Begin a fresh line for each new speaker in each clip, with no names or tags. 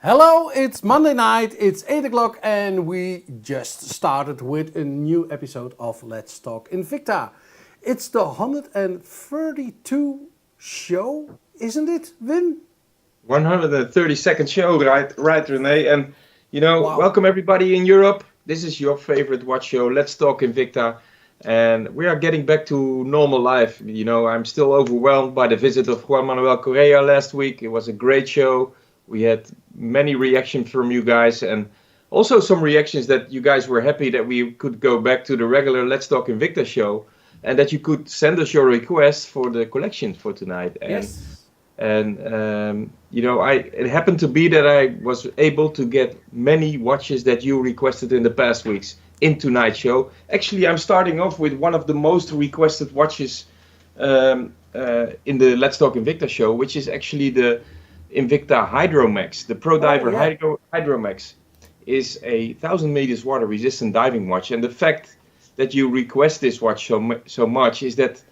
Hello, it's Monday night, it's 8 o'clock and we just started with a new episode of Let's Talk Invicta. It's the 132 show, isn't it, Wim?
132nd show, right, René? And,
Wow.
welcome everybody in Europe. This is your favorite watch show, Let's Talk Invicta. And we are getting back to normal life. I'm still overwhelmed by the visit of Juan Manuel Correa last week. It was a great show. We had many reactions from you guys and also some reactions that you guys were happy that we could go back to the regular Let's Talk Invicta show and that you could send us your requests for the collection for tonight.
Yes.
It happened to be that I was able to get many watches that you requested in the past weeks in tonight's show. Actually, I'm starting off with one of the most requested watches in the Let's Talk Invicta show, which is actually the Invicta Hydromax. The Pro Diver Hydromax is a 1,000 meters water resistant diving watch, and the fact that you request this watch so much is that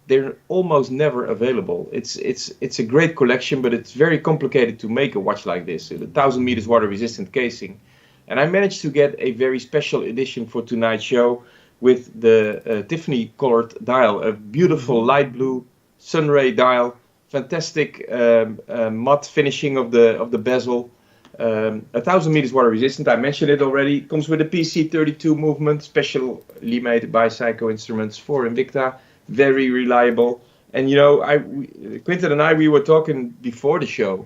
they're almost never available. It's a great collection, but it's very complicated to make a watch like this. The 1,000 meters water resistant casing, and I managed to get a very special edition for tonight's show with the Tiffany colored dial, a beautiful light blue sunray dial. Fantastic matte finishing of the bezel. 1,000 meters water resistant. I mentioned it already. Comes with a PC32 movement, specially made by Psycho Instruments for Invicta. Very reliable. And Quinten and I, we were talking before the show.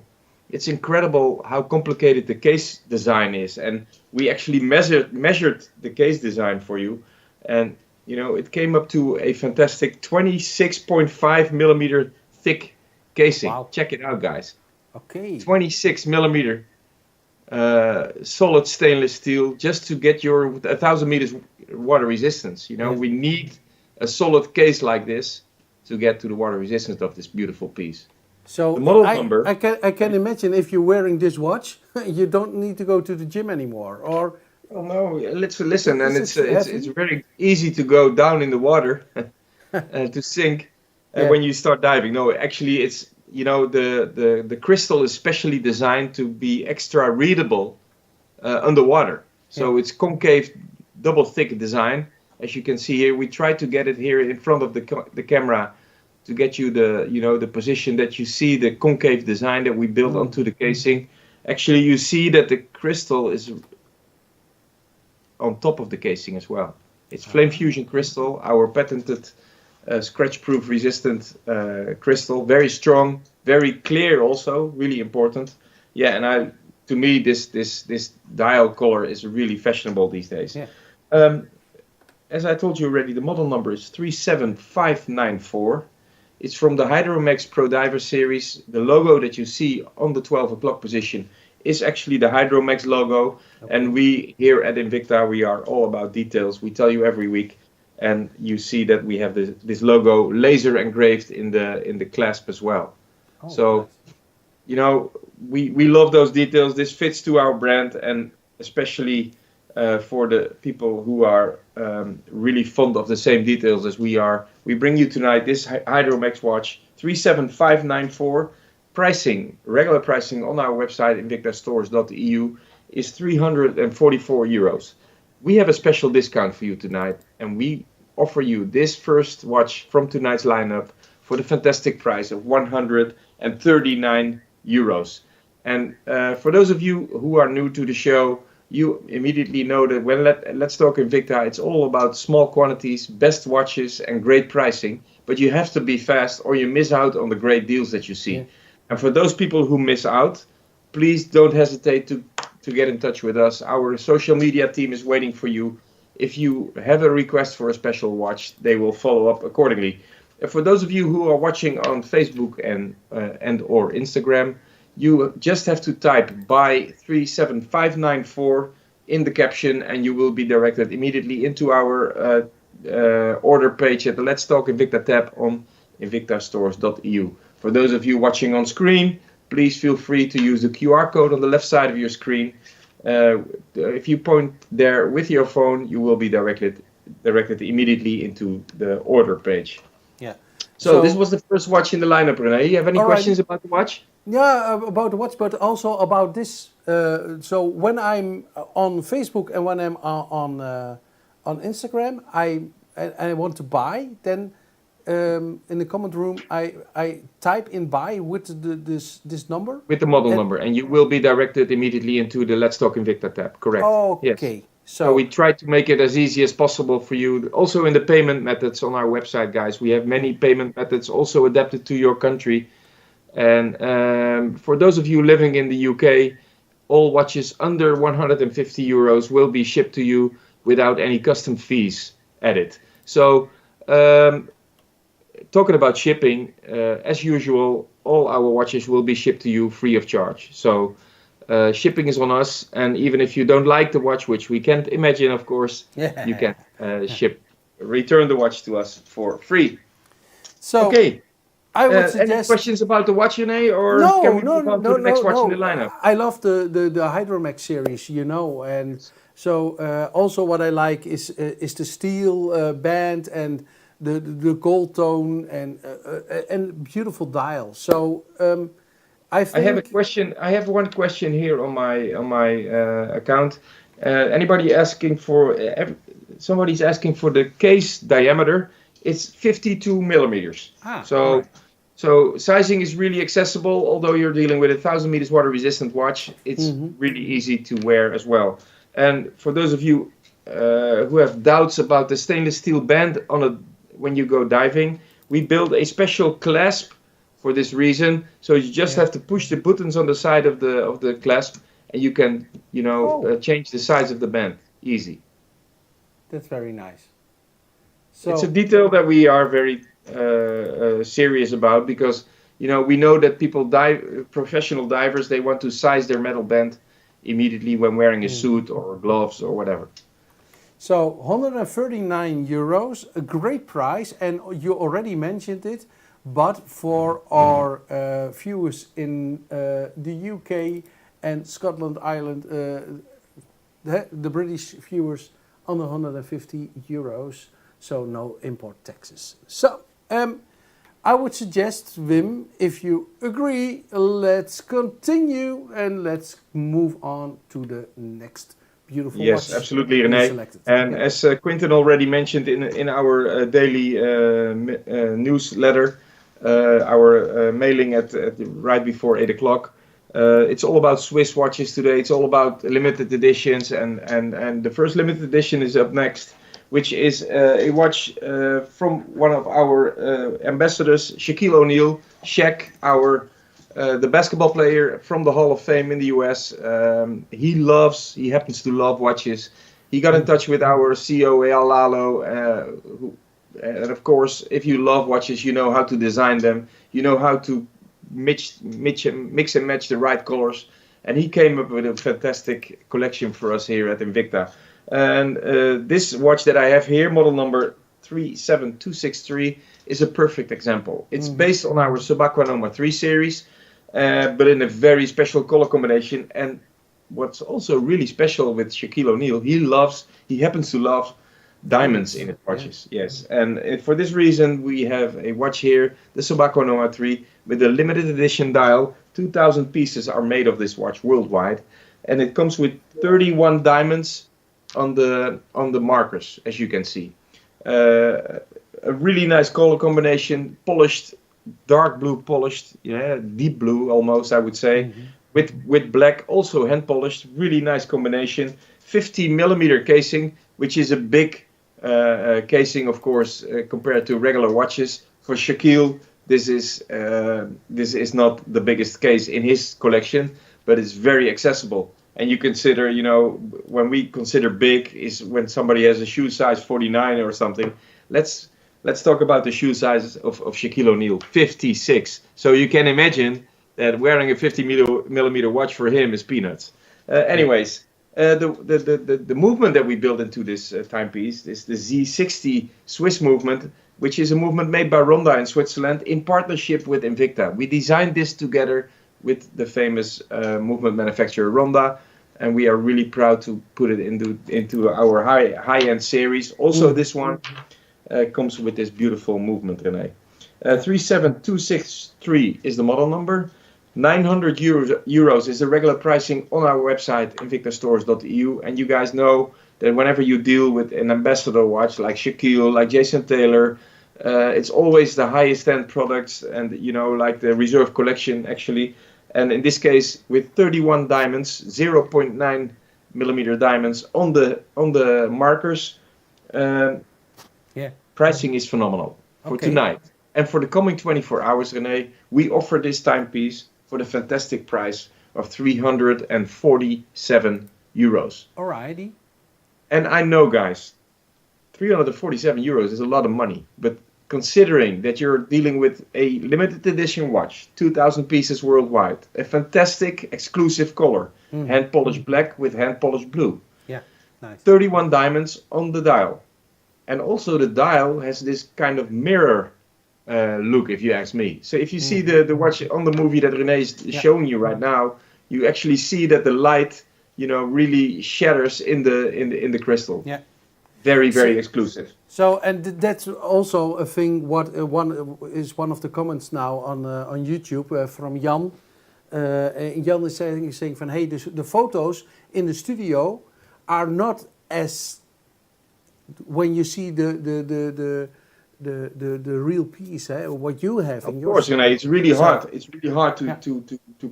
It's incredible how complicated the case design is, and we actually measured the case design for you, and it came up to a fantastic 26.5 millimeter thick casing.
Wow.
Check it out, guys.
Okay.
26 millimeter solid stainless steel just to get your 1,000 meters water resistance. We need a solid case like this to get to the water resistance of this beautiful piece.
So
the model number.
I can imagine if you're wearing this watch, you don't need to go to the gym anymore, or.
Oh no, listen, and it's very easy to go down in the water to sink when you start diving. No, actually, it's the crystal is specially designed to be extra readable underwater. So it's concave, double thick design. As you can see here, we tried to get it here in front of the camera to get you the position that you see the concave design that we built onto the casing. Actually, you see that the crystal is on top of the casing as well. It's flame fusion crystal, our patented scratch-proof resistant crystal. Very strong, very clear also, really important. Yeah, and to me this dial color is really fashionable these days.
Yeah.
As I told you already, the model number is 37594. It's from the Hydromax Pro Diver series. The logo that you see on the 12 o'clock position is actually the Hydromax logo. Okay. And we here at Invicta, we are all about details. We tell you every week, and you see that we have this logo laser engraved in the clasp as well. Oh, so, nice. We love those details. This fits to our brand, and especially for the people who are really fond of the same details as we are. We bring you tonight this Hydromax watch, 37594. Pricing, regular pricing on our website, invictastores.eu, is 344 euros. We have a special discount for you tonight, and we offer you this first watch from tonight's lineup for the fantastic price of 139 euros. And for those of you who are new to the show, you immediately know that when Let's Talk Invicta, it's all about small quantities, best watches, and great pricing. But you have to be fast, or you miss out on the great deals that you see. Yeah. And for those people who miss out, please don't hesitate to get in touch with us. Our social media team is waiting for you. If you have a request for a special watch, they will follow up accordingly. And for those of you who are watching on Facebook and or Instagram, you just have to type buy 37594 in the caption, and you will be directed immediately into our order page at the Let's Talk Invicta tab on invictastores.eu. For those of you watching on screen, please feel free to use the QR code on the left side of your screen. If you point there with your phone, you will be directed immediately into the order page.
Yeah.
So this was the first watch in the lineup, René. You have any questions about the watch?
Yeah, about the watch, but also about this. So when I'm on Facebook and when I'm on Instagram, I want to buy. Then in the comment room, I type in buy with this number.
With the model
And
number, and you will be directed immediately into the Let's Talk Invicta tab. Correct. Yes.
okay,
So we
so
try to make it as easy as possible for you. Also in the payment methods on our website, guys, we have many payment methods also adapted to your country. And for those of you living in the UK, all watches under 150 euros will be shipped to you without any custom fees added. So talking about shipping, as usual, all our watches will be shipped to you free of charge. So shipping is on us, and even if you don't like the watch, which we can't imagine, of course, you can return the watch to us for free.
so
Okay.
I would
Any
suggest.
questions about the watch, René, or can we move on to the next watch in the lineup?
I love the Hydromax series, and so also what I like is the steel band and the gold tone and beautiful dial. So I think
I have a question. I have one question here on my account. Anybody asking for? Somebody's asking for the case diameter. It's 52 millimeters. So. Right. So sizing is really accessible, although you're dealing with a 1,000 meters water resistant watch. It's really easy to wear as well. And for those of you who have doubts about the stainless steel band when you go diving, we build a special clasp for this reason. So you just have to push the buttons on the side of the clasp, and you can change the size of the band easy.
That's very nice. So
it's a detail that we are very serious about, because we know that people professional divers, they want to size their metal band immediately when wearing a suit or gloves or whatever.
So 139 euros, a great price, and you already mentioned it, but for our viewers in the UK and Scotland, Ireland, the British viewers, under 150 euros, so no import taxes. So I would suggest, Wim, if you agree, let's continue and let's move on to the next beautiful watch.
Yes, absolutely, René. And as Quinten already mentioned in our daily newsletter, our mailing at right before 8 o'clock, it's all about Swiss watches today. It's all about limited editions, and the first limited edition is up next, which is a watch from one of our ambassadors, Shaquille O'Neal, Shaq, the basketball player from the Hall of Fame in the US. He happens to love watches. He got in touch with our CEO, Eyal Lalo, and of course, if you love watches, you know how to design them. You know how to mix and match the right colors. And he came up with a fantastic collection for us here at Invicta. And this watch that I have here, model number 37263, is a perfect example. It's based on our Subaqua Noma 3 series, but in a very special color combination. And what's also really special with Shaquille O'Neal, he happens to love diamonds in his watches. Yes, and for this reason we have a watch here, the Subaqua Noma 3, with a limited edition dial. 2,000 pieces are made of this watch worldwide, and it comes with 31 diamonds on the markers, as you can see. A really nice color combination, polished, dark blue polished, deep blue almost, I would say, with black, also hand polished. Really nice combination. 50 millimeter casing, which is a big casing, of course, compared to regular watches. For Shaquille, this is not the biggest case in his collection, but it's very accessible. And you consider, when we consider big is when somebody has a shoe size 49 or something. Let's talk about the shoe sizes of Shaquille O'Neal, 56. So you can imagine that wearing a 50 millimeter watch for him is peanuts. Anyways, the movement that we built into this timepiece is the Z60 Swiss movement, which is a movement made by Ronda in Switzerland in partnership with Invicta. We designed this together with the famous movement manufacturer Ronda, and we are really proud to put it into our high-end series. Also, this one comes with this beautiful movement, René. 37263 is the model number. €900 is the regular pricing on our website, invictastores.eu. And you guys know that whenever you deal with an ambassador watch like Shaquille, like Jason Taylor, it's always the highest end products, and like the reserve collection actually. And in this case, with 31 diamonds, 0.9 millimeter diamonds on the markers, pricing is phenomenal for tonight. And for the coming 24 hours, René, we offer this timepiece for the fantastic price of €347.
Alrighty.
And I know, guys, €347 is a lot of money, but considering that you're dealing with a limited edition watch, 2,000 pieces worldwide, a fantastic exclusive color, hand polished black with hand polished blue.
Yeah, nice.
31 diamonds on the dial. And also the dial has this kind of mirror look, if you ask me. So if you see the watch on the movie that René is showing you right now, you actually see that the light, really shatters in the crystal.
Yeah.
Very, very exclusive.
So, and that's also a thing. What one of the comments now on YouTube from Jan. Jan is saying van, hey, the photos in the studio are not as when you see the real piece, what you have in your.
Of course, it's really hard. It's really hard to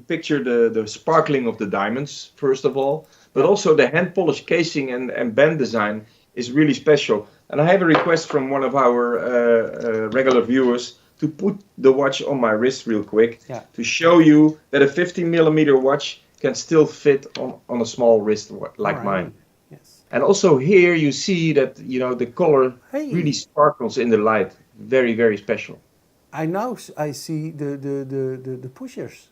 picture the sparkling of the diamonds first of all, but also the hand polished casing and band design is really special. And I have a request from one of our regular viewers to put the watch on my wrist real quick to show you that a 15 millimeter watch can still fit on a small wrist like mine.
Yes.
And also here you see that the color really sparkles in the light. Very, very special.
I see the pushers.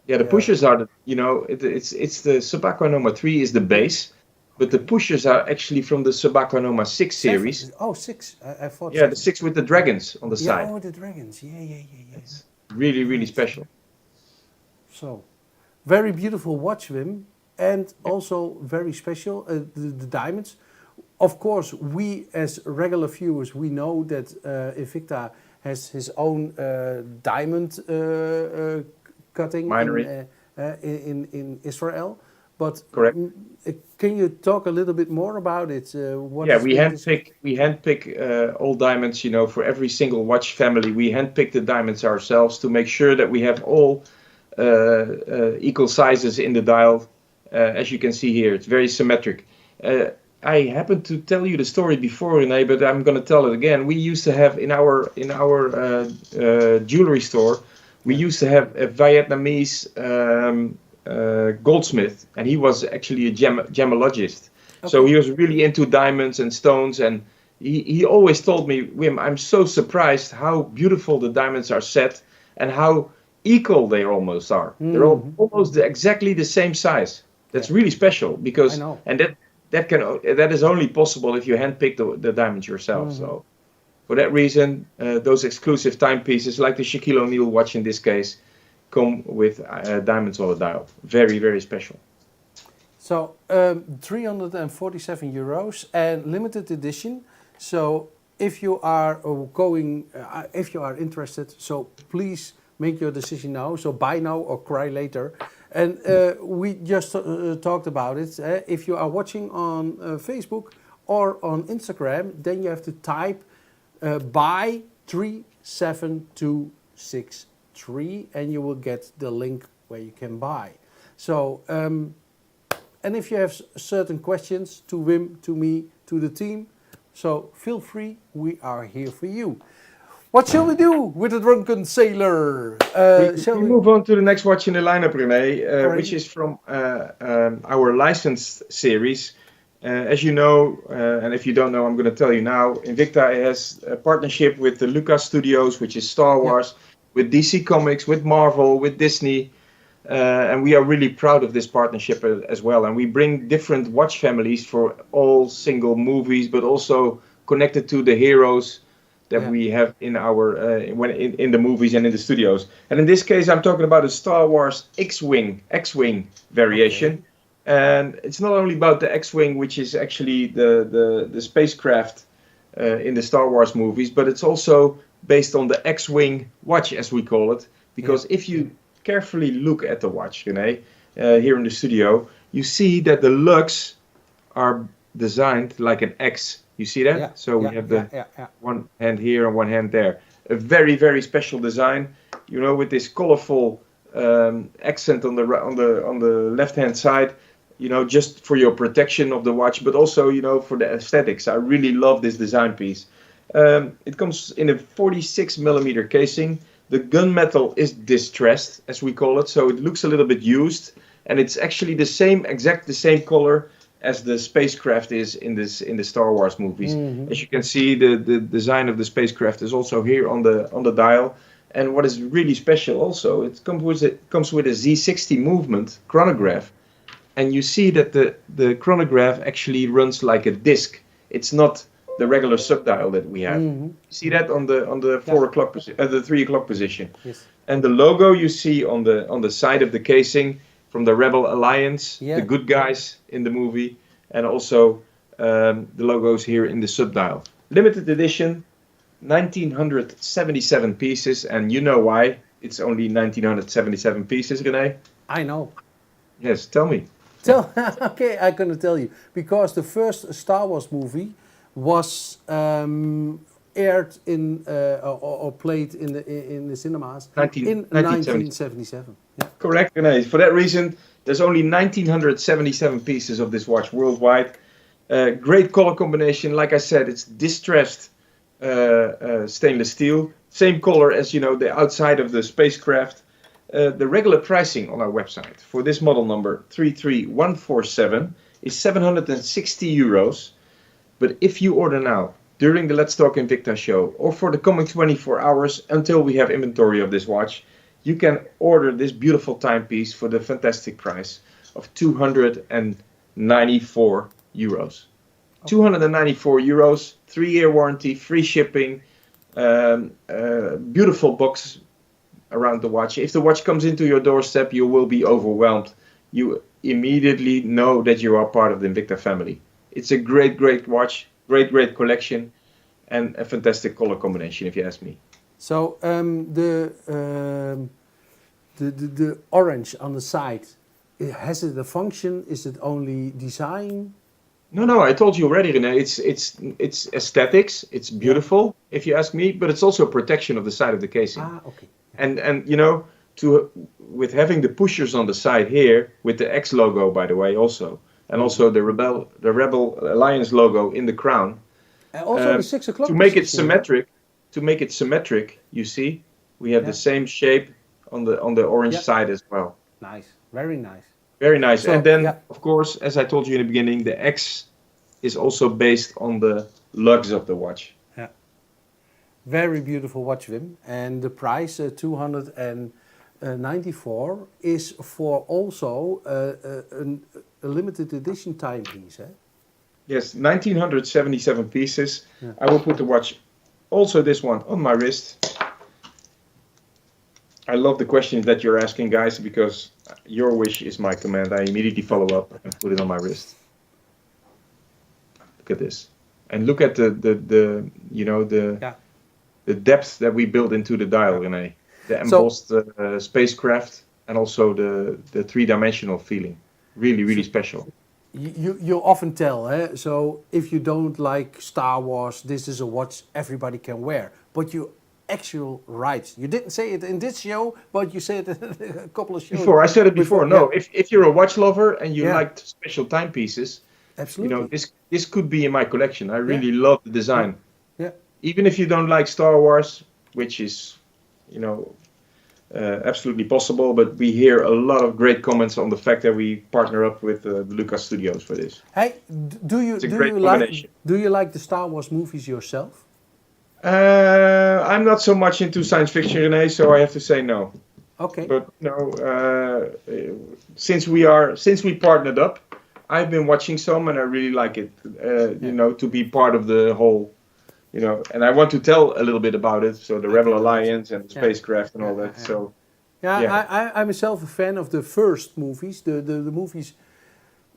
Yeah, the pushers are it's the Sabako Noma 3 is the base. But the pushers are actually from the Sabako Noma 6 series.
Oh, 6. I thought.
Yeah, the 6 with the dragons on the side.
Oh, the dragons. Yeah.
It's really, really special.
So, very beautiful watch, Wim. And also very special, the diamonds. Of course, we as regular viewers, we know that Invicta has his own diamond cutting in Israel. But
correct.
Can you talk a little bit more about it?
We handpick all diamonds. For every single watch family, we handpick the diamonds ourselves to make sure that we have all equal sizes in the dial. As you can see here, it's very symmetric. I happened to tell you the story before, René, but I'm going to tell it again. We used to have in our jewelry store, we used to have a Vietnamese goldsmith, and he was actually a gemologist. Okay. So he was really into diamonds and stones, and he always told me, Wim, I'm so surprised how beautiful the diamonds are set and how equal they almost are. They're all almost exactly the same size. That's really special because that is only possible if you handpick the diamonds yourself. So for that reason, those exclusive timepieces like the Shaquille O'Neal watch in this case come with diamonds on the dial. Very, very special.
So €347 and limited edition. So if you are if you are interested, so please make your decision now. So buy now or cry later. And we just talked about it. If you are watching on Facebook or on Instagram, then you have to type buy 37263 and you will get the link where you can buy. So, and if you have certain questions to Wim, to me, to the team, so feel free, we are here for you. What shall we do with the Drunken Sailor?
We move on to the next watch in the lineup, René, which is from our licensed series. As you know, and if you don't know, I'm going to tell you now, Invicta has a partnership with the Lucas Studios, which is Star Wars, with DC Comics, with Marvel, with Disney. And we are really proud of this partnership as well. And we bring different watch families for all single movies, but also connected to the heroes that we have in our in the movies and in the studios. And in this case, I'm talking about a Star Wars X-Wing variation. Okay. And it's not only about the X-Wing, which is actually the spacecraft in the Star Wars movies, but it's also based on the X-Wing watch, as we call it. Because if you carefully look at the watch, René, here in the studio, you see that the lugs are designed like an X. You see that?
Yeah.
So we have the one hand here and one hand there. A very, very special design, you know, with this colorful accent on the left-hand side, you know, just for your protection of the watch, but also, you know, for the aesthetics. I really love this design piece. It comes in a 46 millimeter casing. The gunmetal is distressed, as we call it, so it looks a little bit used, and it's actually the same color as the spacecraft is in the Star Wars movies. Mm-hmm. As you can see, the design of the spacecraft is also here on the dial. And what is really special also, it comes with a Z60 movement chronograph, and you see that the chronograph actually runs like a disc. It's not the regular subdial that we have. Mm-hmm. You see that on the 3 o'clock position. Yes. And the logo you see on the side of the casing from the Rebel Alliance, the good guys in the movie, and also the logos here in the subdial. Limited edition, 1977 pieces, and you know why it's only 1977 pieces, René?
I know.
Yes, tell me.
Okay, I'm going to tell you. Because the first Star Wars movie was aired in or played in the cinemas in 1977. Yeah.
Correct, René. For that reason, there's only 1977 pieces of this watch worldwide. Great color combination. Like I said, it's distressed stainless steel. Same color as, you know, the outside of the spacecraft. The regular pricing on our website for this model number 33147 is 760 euros. But if you order now, during the Let's Talk Invicta show, or for the coming 24 hours until we have inventory of this watch, you can order this beautiful timepiece for the fantastic price of 294 euros. 294 euros, 3-year warranty, free shipping, beautiful box around the watch. If the watch comes into your doorstep, you will be overwhelmed. You immediately know that you are part of the Invicta family. It's a great, great watch, great collection, and a fantastic color combination, if you ask me.
So the orange on the side, has it a function? Is it only design?
No, I told you already, René. It's aesthetics. It's beautiful, if you ask me, but it's also protection of the side of the casing.
Okay.
And you know, with having the pushers on the side here, with the X logo, by the way, also. And also the Rebel Alliance logo in the crown.
And also the 6 o'clock.
To make it symmetric, you see, we have the same shape on the orange side as well.
Nice, very nice.
Very nice. So, and then, of course, as I told you in the beginning, the X is also based on the lugs of the watch.
Yeah. Very beautiful watch, Wim. And the price, 294, is for also a limited edition timepiece, eh?
Yes, 1977 pieces. Yeah. I will put the watch, also this one, on my wrist. I love the questions that you're asking, guys, because your wish is my command. I immediately follow up and put it on my wrist. Look at this, and look at the depth that we built into the dial, René. The embossed spacecraft, and also the three-dimensional feeling. Really special.
You often tell, so if you don't like Star Wars, this is a watch everybody can wear. But you actual rights. You didn't say it in this show, but you said it in a couple of shows.
Before, I said it before. No, if you're a watch lover and you like special timepieces,
absolutely,
you know, this could be in my collection. I really love the design.
Yeah.
Even if you don't like Star Wars, which is, you know, absolutely possible, but we hear a lot of great comments on the fact that we partner up with the Lucas Studios for this.
Hey, do you like the Star Wars movies yourself?
I'm not so much into science fiction, René, so I have to say no.
Okay.
But no, since we partnered up, I've been watching some and I really like it. You know, to be part of the whole, you know, and I want to tell a little bit about it. So the Rebel Alliance and the spacecraft and all that. So
I'm myself a fan of the first movies, the movies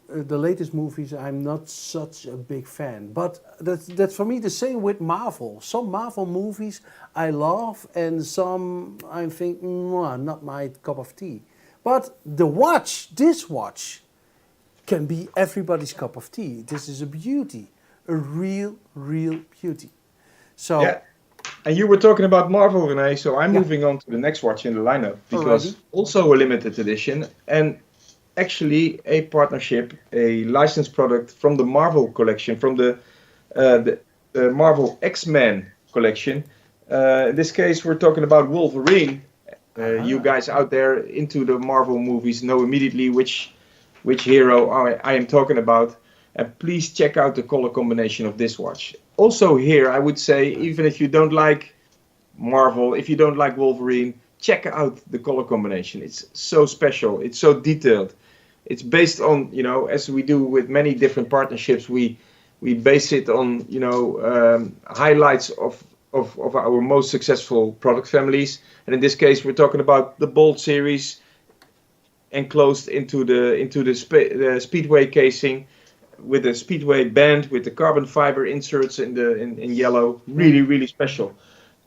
the latest movies, I'm not such a big fan. But that's for me the same with Marvel. Some Marvel movies I love, and some I think, not my cup of tea. But this watch, can be everybody's cup of tea. This is a beauty, a real beauty. So,
Yeah. And you were talking about Marvel, René, so I'm moving on to the next watch in the lineup, because also a limited edition, and actually a partnership, a licensed product from the Marvel collection, from the Marvel X-Men collection. In this case, we're talking about Wolverine. You guys out there into the Marvel movies know immediately which hero I am talking about. And please check out the color combination of this watch. Also here, I would say, even if you don't like Marvel, if you don't like Wolverine, check out the color combination. It's so special. It's so detailed. It's based on, as we do with many different partnerships, we base it on, highlights of our most successful product families. And in this case, we're talking about the Bolt series enclosed into the Speedway casing, with the Speedway band, with the carbon fiber inserts in yellow. Really special.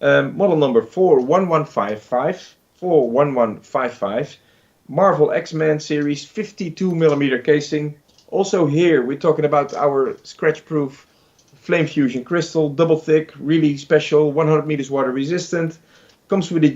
Model number 41155, Marvel X-Men series, 52mm casing. Also here, we're talking about our scratch-proof flame fusion crystal, double thick, really special, 100 meters water resistant. Comes with a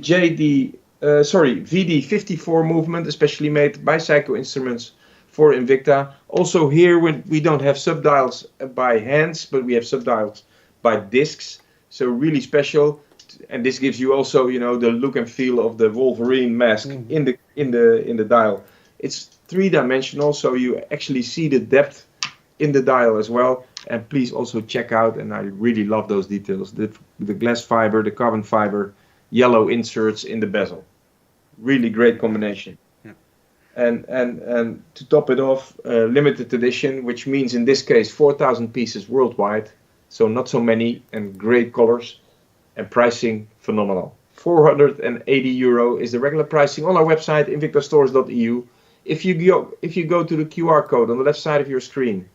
VD54 movement, especially made by Psycho Instruments for Invicta. Also here, we don't have subdials by hands, but we have subdials by discs. So really special. And this gives you also, the look and feel of the Wolverine mask in the dial. It's three-dimensional, so you actually see the depth in the dial as well. And please also check out, and I really love those details, the glass fiber, the carbon fiber, yellow inserts in the bezel. Really great combination. Yeah. And to top it off, limited edition, which means in this case 4,000 pieces worldwide. So not so many, and great colors. And pricing phenomenal. €480 is the regular pricing on our website, invictastores.eu. If you go to the QR code on the left side of your screen,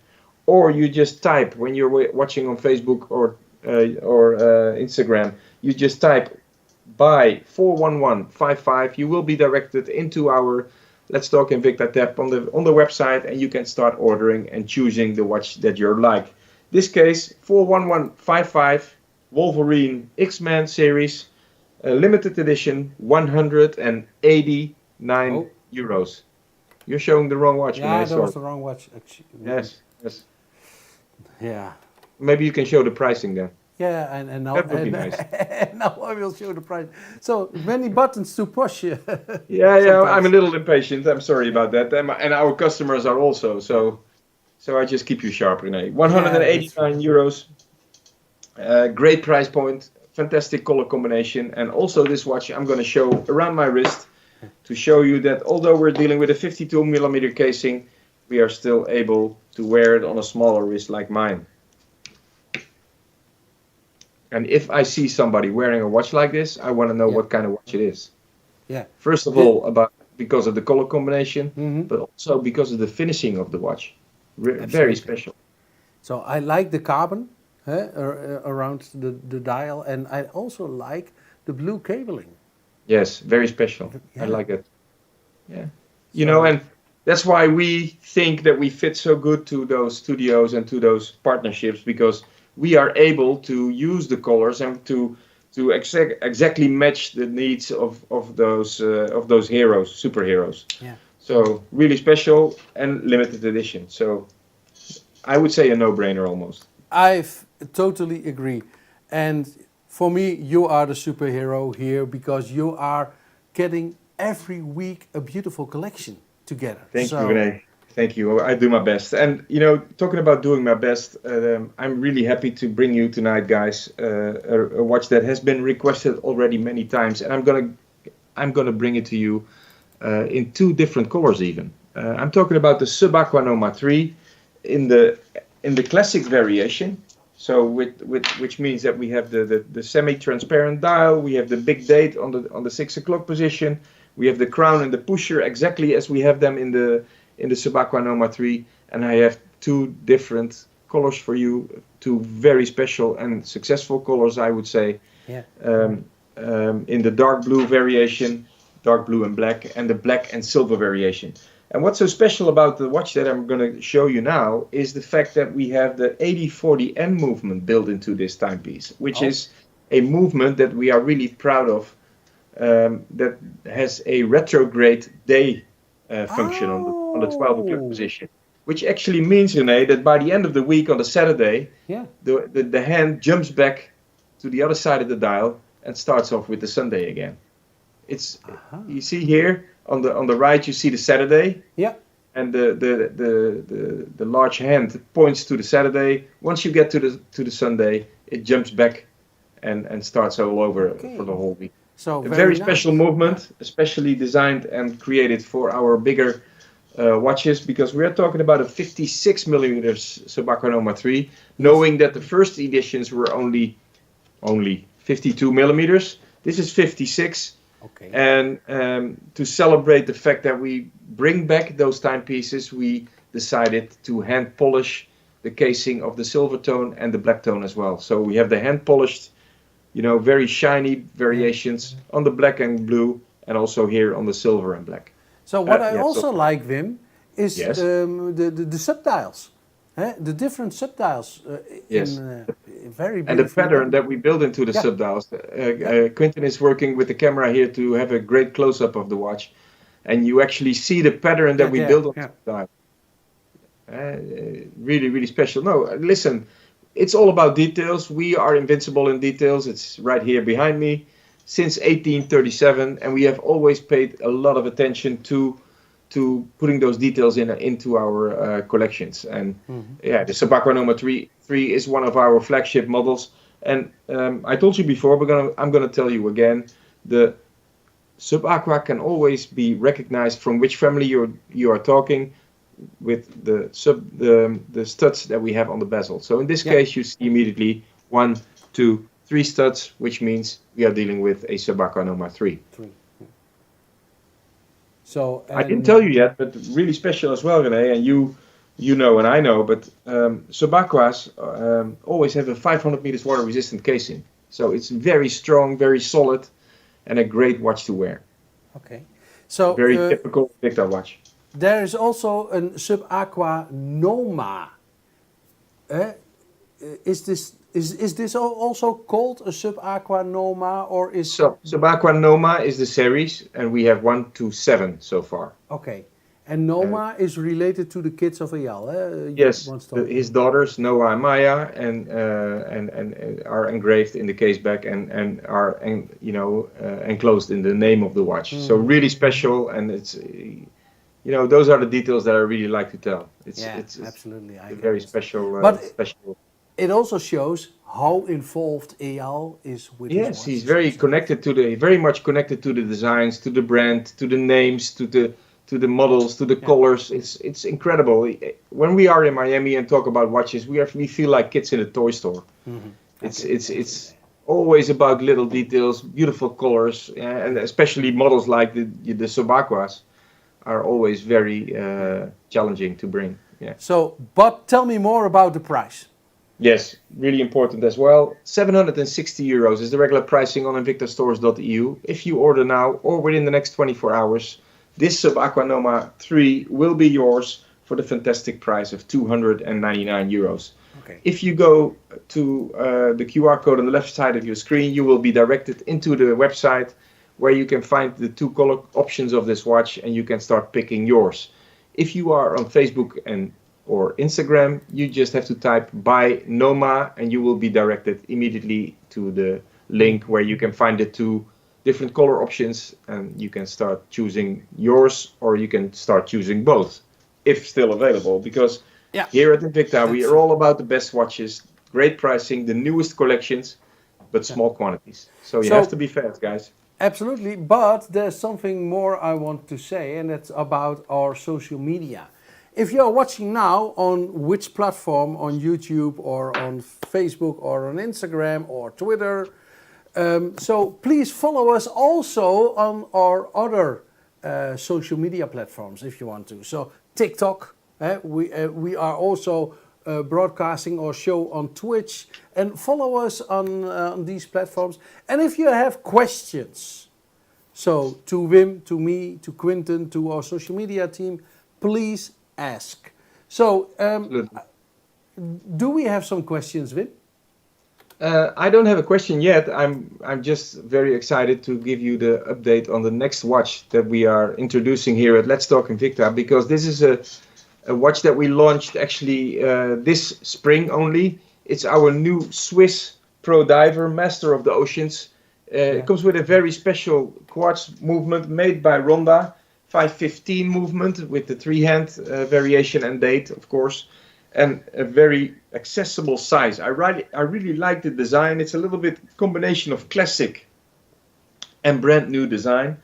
or you just type when you're watching on Facebook or Instagram, you just type buy 41155. You will be directed into our Let's Talk Invicta tab on the website, and you can start ordering and choosing the watch that you like. This case 41155. Wolverine X-Men series, limited edition, €189. You're showing the wrong watch.
Yeah, that was the wrong watch. Actually.
Yes.
Yeah.
Maybe you can show the pricing then.
Yeah, and now,
that would be nice.
Now I will show the price. So many buttons to push.
Yeah, I'm a little impatient. I'm sorry about that. And our customers are also. So I just keep you sharp, René. €189. Great price point, fantastic color combination, and also this watch I'm going to show around my wrist to show you that although we're dealing with a 52mm casing, we are still able to wear it on a smaller wrist like mine. And if I see somebody wearing a watch like this, I want to know what kind of watch it is.
Yeah.
First of all, because of the color combination, but also because of the finishing of the watch. Very special.
So I like the carbon around the dial, and I also like the blue cabling.
Yes, very special. Yeah. I like it. Yeah. And that's why we think that we fit so good to those studios and to those partnerships, because we are able to use the colors and to exactly match the needs of those heroes, superheroes.
Yeah.
So really special and limited edition. So I would say a no-brainer almost.
I totally agree. And for me, you are the superhero here, because you are getting every week a beautiful collection together.
Thank you, René. Thank you. I do my best. And, talking about doing my best, I'm really happy to bring you tonight, guys, a watch that has been requested already many times. And I'm gonna bring it to you in two different colors even. I'm talking about the Subaquanoma 3 in the classic variation. So which means that we have the semi-transparent dial, we have the big date on the 6 o'clock position, we have the crown and the pusher exactly as we have them in the Subaquanoma 3, and I have two different colors for you, two very special and successful colors, I would say.
Yeah.
In the dark blue variation, dark blue and black, and the black and silver variation. And what's so special about the watch that I'm going to show you now is the fact that we have the 8040N movement built into this timepiece, which is a movement that we are really proud of, that has a retrograde day function on the 12 o'clock position. Which actually means, René, that by the end of the week on the Saturday, the hand jumps back to the other side of the dial and starts off with the Sunday again. It's you see here on the right, you see the Saturday.
Yeah.
And the large hand points to the Saturday. Once you get to the Sunday, it jumps back and starts all over for the whole week.
So
a very special movement, especially designed and created for our bigger watches, because we are talking about a 56 millimeters Subaco Noma 3, knowing that the first editions were only 52 millimeters. This is 56.
Okay.
And to celebrate the fact that we bring back those timepieces, we decided to hand polish the casing of the silver tone and the black tone as well. So we have the hand polished, very shiny variations on the black and blue, and also here on the silver and black.
So what I also like, Wim, is the subdials. The different subdials. Very beautiful.
And the pattern that we build into the subdials. Quentin is working with the camera here to have a great close-up of the watch. And you actually see the pattern that we build on the subdial. Really, really special. No, listen, it's all about details. We are invincible in details. It's right here behind me. Since 1837, and we have always paid a lot of attention to putting those details into our collections. And the Subaco Noma 3 is one of our flagship models. And I told you before, I'm gonna tell you again, the Subaqua can always be recognized from which family you are talking with the studs that we have on the bezel. So in this case, you see immediately 1, 2, 3 studs, which means we are dealing with a Subaco Noma 3.
So
I didn't tell you yet, but really special as well, René, and you know and I know, but Subaquas always have a 500 meters water resistant casing. So it's very strong, very solid, and a great watch to wear.
Okay. So
very typical Invicta watch.
There is also a Subaqua Noma. Is this also called a Subaqua Noma, or is
Subaqua Noma is the series, and we have 1 to 7 so far.
Okay, and Noma is related to the kids of Eyal.
Yes, his daughters Noah and Maya, and are engraved in the case back and are enclosed in the name of the watch. So really special, and it's those are the details that I really like to tell. It's
absolutely
very special. Special.
It also shows how involved Eyal is with his watches.
He's very much connected to the designs, to the brand, to the names, to the models, to the colors. It's incredible. When we are in Miami and talk about watches, we feel like kids in a toy store. It's always about little details, beautiful colors, and especially models like the Subaquas are always very challenging to bring. Yeah.
So, but tell me more about the price.
Yes, really important as well. €760 is the regular pricing on invictastores.eu. If you order now or within the next 24 hours, this Subaqua Noma 3 will be yours for the fantastic price of €299.
Okay.
If you go to the QR code on the left side of your screen, you will be directed into the website where you can find the 2 color options of this watch, and you can start picking yours. If you are on Facebook or Instagram, you just have to type buy Noma, and you will be directed immediately to the link where you can find the 2 different color options, and you can start choosing yours, or you can start choosing both if still available, because here at Invicta we are all about the best watches, great pricing, the newest collections, but small quantities. So you have to be fast, guys.
Absolutely, but there's something more I want to say, and that's about our social media. If you're watching now on which platform, on YouTube or on Facebook or on Instagram or Twitter, so please follow us also on our other social media platforms if you want to. So TikTok, We are also broadcasting our show on Twitch, and follow us on these platforms. And if you have questions, so to Wim, to me, to Quinten, to our social media team, please ask. So, do we have some questions, Wim?
I don't have a question yet. I'm just very excited to give you the update on the next watch that we are introducing here at Let's Talk Invicta, because this is a watch that we launched actually this spring only. It's our new Swiss Pro Diver, Master of the Oceans. It comes with a very special quartz movement made by Ronda, 515 movement with the 3-hand variation and date, of course, and a very accessible size. I really like the design. It's a little bit combination of classic and brand new design.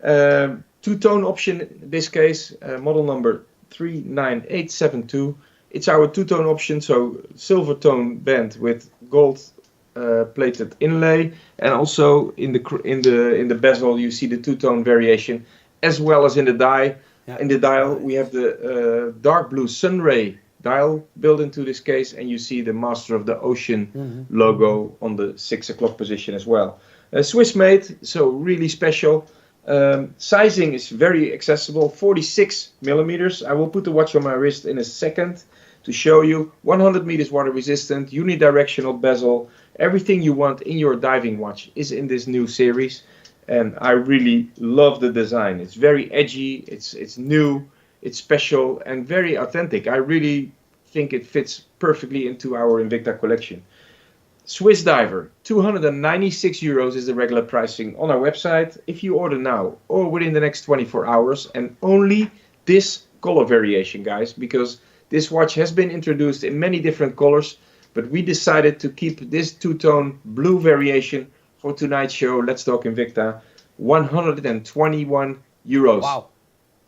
Two-tone option in this case, model number 39872. It's our two-tone option, so silver tone band with gold plated inlay, and also in the bezel you see the two-tone variation, as well as in the dial. In the dial we have the dark blue Sunray dial built into this case, and you see the Master of the Ocean logo on the 6 o'clock position as well. Swiss made, so really special. Sizing is very accessible, 46 millimeters. I will put the watch on my wrist in a second to show you. 100 meters water resistant, unidirectional bezel. Everything you want in your diving watch is in this new series, and I really love the design. It's very edgy, it's new, it's special and very authentic. I really think it fits perfectly into our Invicta collection. Swiss Diver, 296 euros is the regular pricing on our website. If you order now or within the next 24 hours, and only this color variation, guys, because this watch has been introduced in many different colors, but we decided to keep this two-tone blue variation for tonight's show. Let's Talk Invicta, 121 euros.
Wow.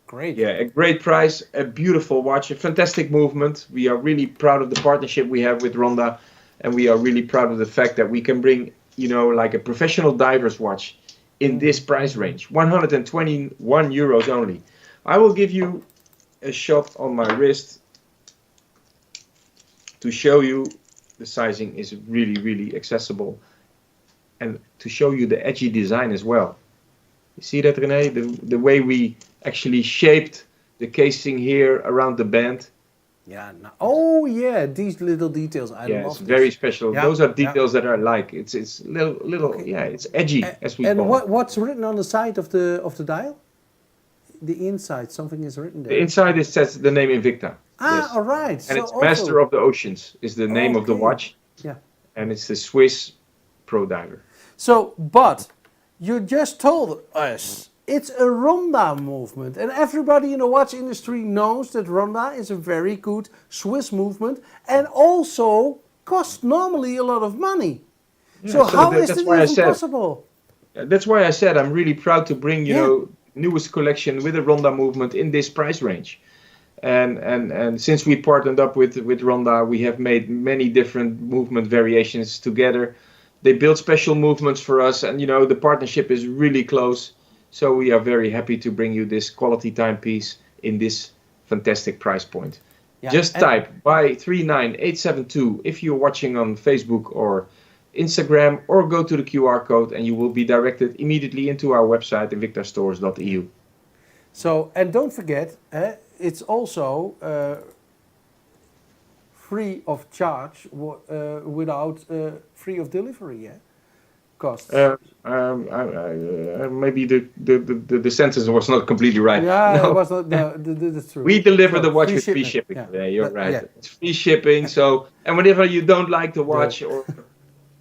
Great.
Yeah, a great price, a beautiful watch, a fantastic movement. We are really proud of the partnership we have with Ronda, and we are really proud of the fact that we can bring, like a professional diver's watch in this price range. 121 euros only. I will give you a shot on my wrist to show you the sizing is really, really accessible, and to show you the edgy design as well. You see that, René? The way we actually shaped the casing here around the band.
Yeah. Oh, yeah. These little details. I love
it's
this.
very special.
Yeah,
those are details that I like. It's little. Okay. Yeah, it's edgy as we call it.
And what's written on the side of the dial? The inside, something is written there.
The inside it says the name Invicta.
Yes. All right.
And
so
it's Master of the Oceans is the name of the watch.
Yeah.
And it's the Swiss Pro Diver.
So, but you just told us it's a Ronda movement, and everybody in the watch industry knows that Ronda is a very good Swiss movement, and also costs normally a lot of money. Yeah, so how is it even possible?
That's why I said I'm really proud to bring newest collection with the Ronda movement in this price range. And since we partnered up with Ronda, we have made many different movement variations together. They build special movements for us, and the partnership is really close. So we are very happy to bring you this quality timepiece in this fantastic price point. Yeah, just type buy 39872 if you're watching on Facebook or Instagram, or go to the QR code and you will be directed immediately into our website, invictastores.eu.
So, and don't forget, it's also free of charge without free of delivery, costs.
Maybe the sentence was not completely right.
Yeah, no. It was not. No, that's true.
We deliver the watch with free shipping. Yeah, you're right. Yeah. It's free shipping. So, and whenever you don't like the watch, or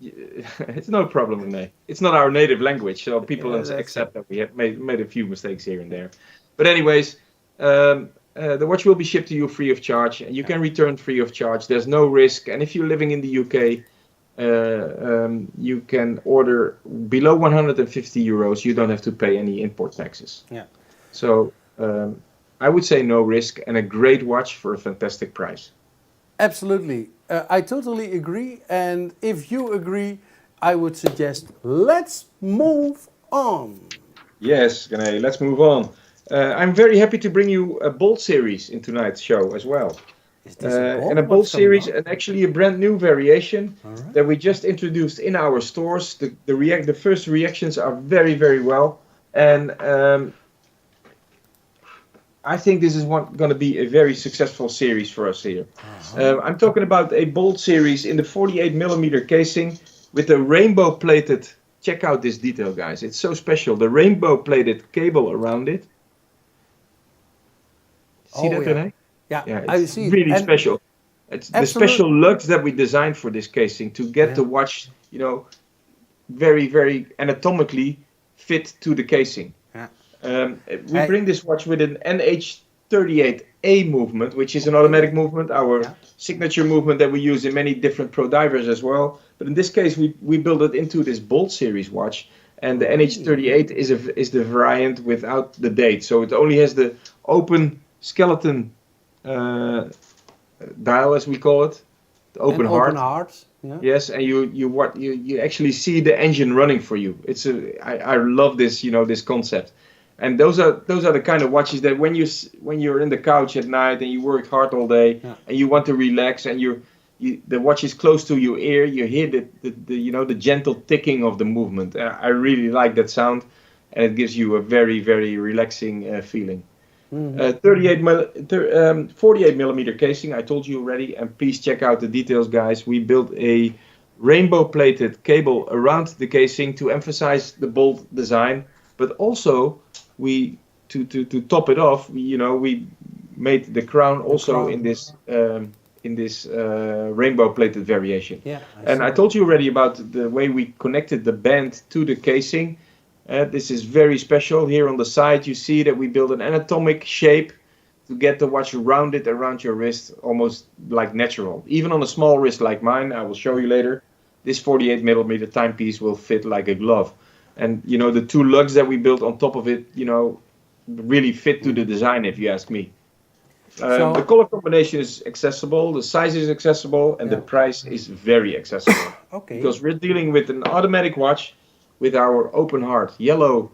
it's no problem, René. It's not our native language, so people accept that we have made a few mistakes here and there. But anyways, the watch will be shipped to you free of charge, and you can return free of charge. There's no risk, and if you're living in the UK, you can order below 150 euros. You don't have to pay any import taxes. Yeah. So I would say no risk, and a great watch for a fantastic price.
Absolutely. I totally agree. And if you agree, I would suggest let's move on.
Yes, René, let's move on. I'm very happy to bring you a Bolt series in tonight's show as well.
Is this a Bolt?
And a Bolt
What's coming
series,
up?
and actually a brand new variation
All right.
that we just introduced in our stores. The first reactions are very, very well, and I think this is going to be a very successful series for us here. I'm talking about a Bolt series in the 48mm casing with a rainbow plated. Check out this detail, guys. It's so special. The rainbow plated cable around it. See that,
yeah.
René?
Yeah,
Yeah,
I
it's
see it.
really
And
special. It's the special lugs that we designed for this casing to get the watch, very, very anatomically fit to the casing.
Yeah.
We bring this watch with an NH38A movement, which is an automatic movement, our signature movement that we use in many different pro divers as well. But in this case, we built it into this Bolt series watch, and the NH38 is the variant without the date, so it only has the open skeleton dial, as we call it, the open heart.
Open heart. Yeah.
Yes, and you actually see the engine running for you. I love this this concept, and those are the kind of watches that when you're in the couch at night and you work hard all day and you want to relax and the watch is close to your ear, you hear the gentle ticking of the movement. I really like that sound, and it gives you a very, very relaxing feeling. 48mm casing, I told you already, and please check out the details, guys. We built a rainbow plated cable around the casing to emphasize the Bolt design, but also to top it off, we made the crown also in this rainbow plated variation. I told you already about the way we connected the band to the casing. This is very special. Here on the side you see that we build an anatomic shape to get the watch rounded around your wrist, almost like natural. Even on a small wrist like mine, I will show you later, this 48mm timepiece will fit like a glove. And the two lugs that we built on top of it, really fit to the design, if you ask me. The color combination is accessible, the size is accessible, and the price is very accessible. Because we're dealing with an automatic watch with our open heart yellow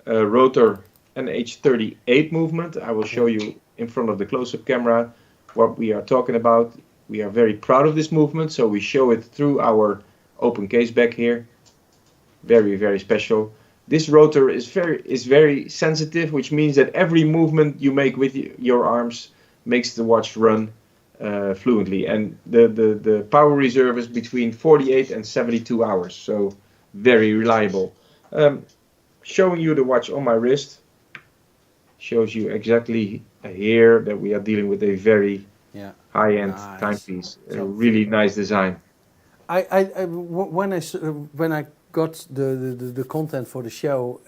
rotor NH38 movement. I will show you in front of the close-up camera what we are talking about. We are very proud of this movement, so we show it through our open case back here. Very, very special. This rotor is very sensitive, which means that every movement you make with your arms makes the watch run fluently. And the power reserve is between 48 and 72 hours, so very reliable. Showing you the watch on my wrist shows you exactly here that we are dealing with a very high-end timepiece. A really nice design.
When I got the content for the show,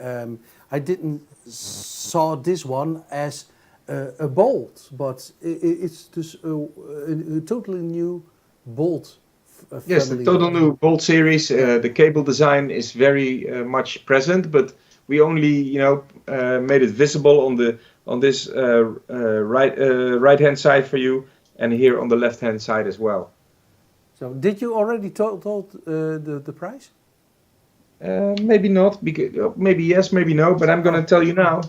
I didn't saw this one as a Bolt, but it's just a totally new Bolt.
Yes, the total new Bolt series. The cable design is very much present, but we only made it visible on this right hand side for you, and here on the left hand side as well.
So did you already told the price?
Maybe not, because maybe yes, maybe no, but I'm going to tell you now.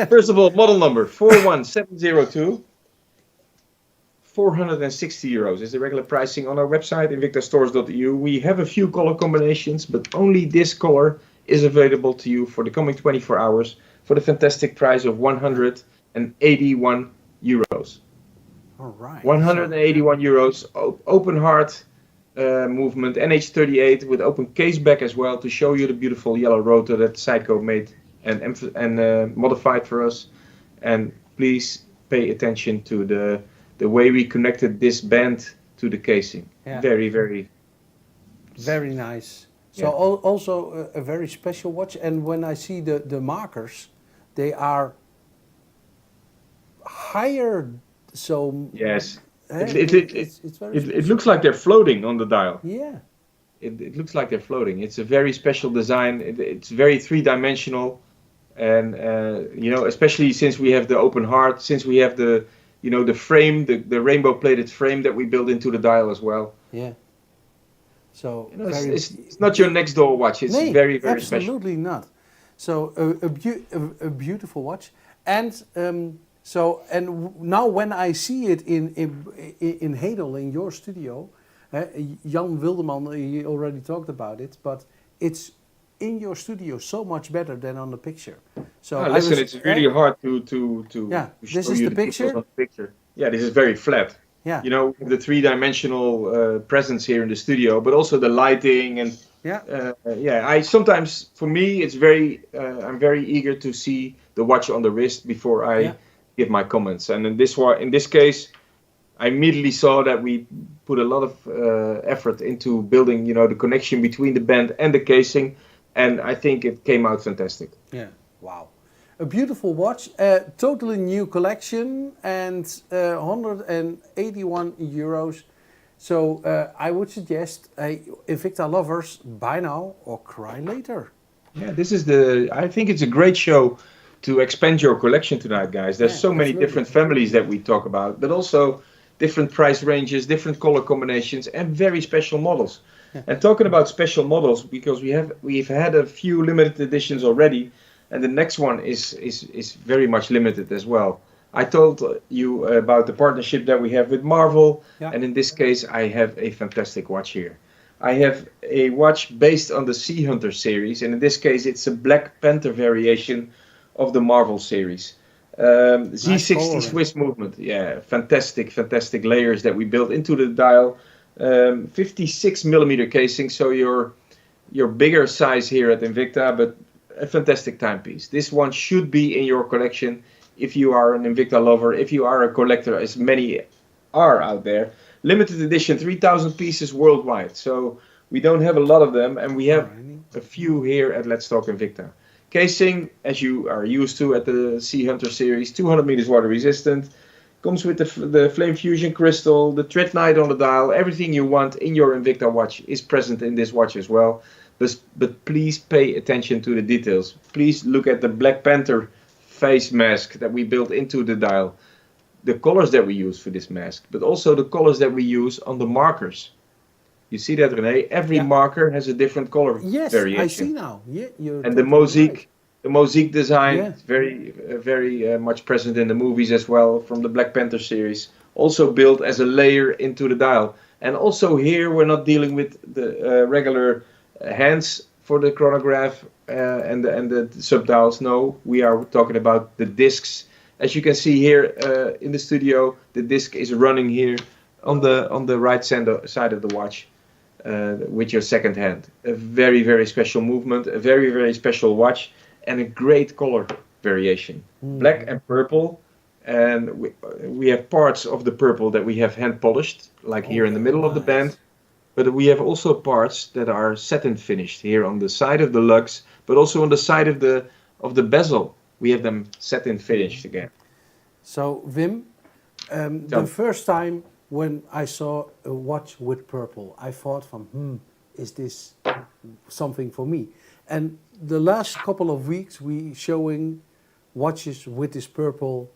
First of all, model number 41702. 460 euros is the regular pricing on our website, invictastores.eu. We have a few color combinations, but only this color is available to you for the coming 24 hours for the fantastic price of 181 euros.
All right.
181 euros, open heart movement, NH38 with open case back as well to show you the beautiful yellow rotor that Seiko made and modified for us. And please pay attention to the way we connected this band to the casing. Very, very,
very nice. So also a very special watch. And when I see the markers, they are higher. So
yes, it looks like they're floating on the dial.
Yeah,
it looks like they're floating. It's a very special design. It's very three-dimensional, and especially since we have the open heart, since we have the the frame, the rainbow plated frame that we built into the dial as well.
Yeah. So
it's not your next door watch. It's very, very
absolutely
special.
Not. So a beautiful watch, and now when I see it in Hedel in your studio, Jan Wilderman, he already talked about it, but it's in your studio so much better than on the picture. So
listen, it's really hard to
yeah.
show
This is
you
the
details
picture.
on the picture. Yeah, this is very flat.
Yeah.
You know, the three-dimensional presence here in the studio, but also the lighting and
Yeah.
I sometimes, for me, it's very. I'm very eager to see the watch on the wrist before I give my comments. And in this case, I immediately saw that we put a lot of effort into building, the connection between the band and the casing, and I think it came out fantastic.
Yeah. Wow. A beautiful watch, totally new collection, and 181 euros. So I would suggest, Invicta lovers, buy now or cry later.
Yeah, I think it's a great show to expand your collection tonight, guys. There's so many different families that we talk about, but also different price ranges, different color combinations, and very special models.
Yeah.
And talking about special models, because we've had a few limited editions already, and the next one is very much limited as well. I told you about the partnership that we have with Marvel, and in this case, I have a fantastic watch here. I have a watch based on the Sea Hunter series, and in this case, it's a Black Panther variation of the Marvel series. Z60 Swiss movement, fantastic layers that we built into the dial. 56 millimeter casing, so your bigger size here at Invicta, but a fantastic timepiece. This one should be in your collection if you are an Invicta lover, if you are a collector, as many are out there. Limited edition, 3,000 pieces worldwide. So we don't have a lot of them, and we have a few here at Let's Talk Invicta. Casing, as you are used to at the Sea Hunter series, 200 meters water resistant. Comes with the Flame Fusion crystal, the Tread Night on the dial. Everything you want in your Invicta watch is present in this watch as well. But please pay attention to the details. Please look at the Black Panther face mask that we built into the dial. The colors that we use for this mask, but also the colors that we use on the markers. You see that, René? Every marker has a different color variation.
Yes, I see now. Yeah,
and the mosaic design is very much present in the movies as well, from the Black Panther series. Also built as a layer into the dial. And also here we're not dealing with the regular hands for the chronograph and the subdials. No, we are talking about the discs. As you can see here in the studio, the disc is running here on the right side of the watch with your second hand. A very special movement, a very special watch, and a great color variation. Black and purple, and we have parts of the purple that we have hand polished, like here in the middle of the band. But we have also parts that are satin finished here on the side of the lugs, but also on the side of the bezel. We have them satin finished again.
So Wim, the first time when I saw a watch with purple, I thought is this something for me? And the last couple of weeks we showing watches with this purple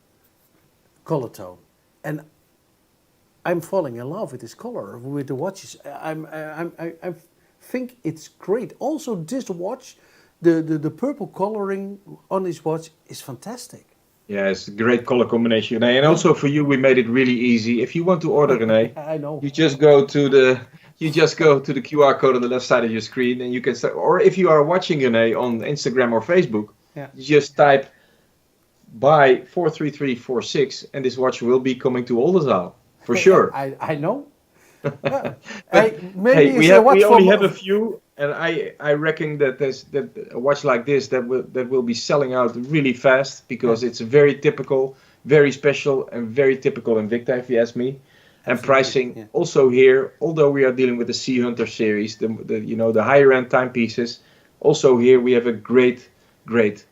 color tone, and I'm falling in love with this color, with the watches. I think it's great. Also, this watch, the purple coloring on this watch is fantastic.
Yeah, it's a great color combination, René. And also for you, we made it really easy. If you want to order, René,
I know.
You just go to the QR code on the left side of your screen, and you can start. Or if you are watching René on Instagram or Facebook, you just type buy 43346, and this watch will be coming to Oldenzaal for sure.
I know.
We only have a few, and I reckon that that a watch like this that will be selling out really fast, because it's a very typical, very special, and very typical Invicta, if you ask me. And pricing also here, although we are dealing with the Sea Hunter series, the higher end timepieces, also here we have a great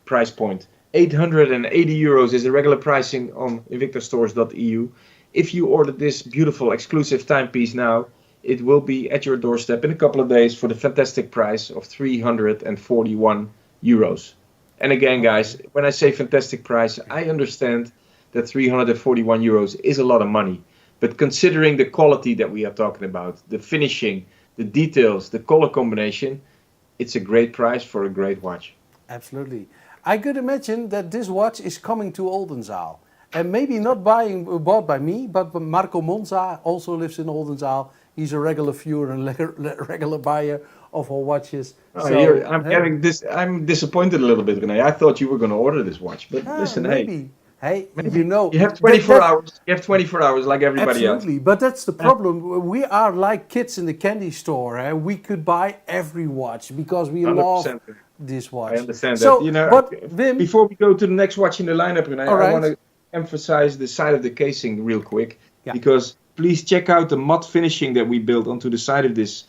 price point. 880 euros is the regular pricing on invictastores.eu. If you order this beautiful exclusive timepiece now, it will be at your doorstep in a couple of days for the fantastic price of 341 euros. And again, guys, when I say fantastic price, I understand that 341 euros is a lot of money. But considering the quality that we are talking about, the finishing, the details, the color combination, it's a great price for a great watch.
Absolutely. I could imagine that this watch is coming to Oldenzaal. And maybe not bought by me, but Marco Monza also lives in Oldenzaal. He's a regular viewer and regular buyer of our watches.
Oh,
So,
I'm getting this. I'm disappointed a little bit, René. I thought you were going to order this watch, but listen, hey,
maybe. Hey,
maybe
you know,
you have 24 hours. You have 24 hours like everybody else.
absolutely, but that's the problem. We are like kids in the candy store. We could buy every watch because we love
100%.
this watch.
I understand
So,
that. You know,
but Wim,
before we go to the next watch in the lineup, René,
all
I want
right,
to emphasize the side of the casing real quick,
Yeah.
because please check out the matte finishing that we built onto the side of this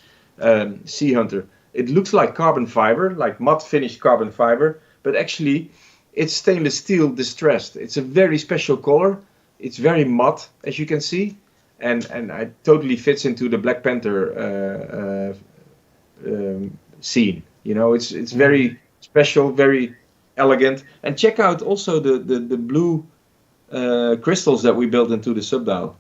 Sea Hunter. It looks like carbon fiber, like matte finished carbon fiber, but actually it's stainless steel distressed. It's a very special color. It's very matte, as you can see, and it totally fits into the Black Panther scene. You know, it's very special, very elegant. And check out also the blue crystals that we built into the subdial.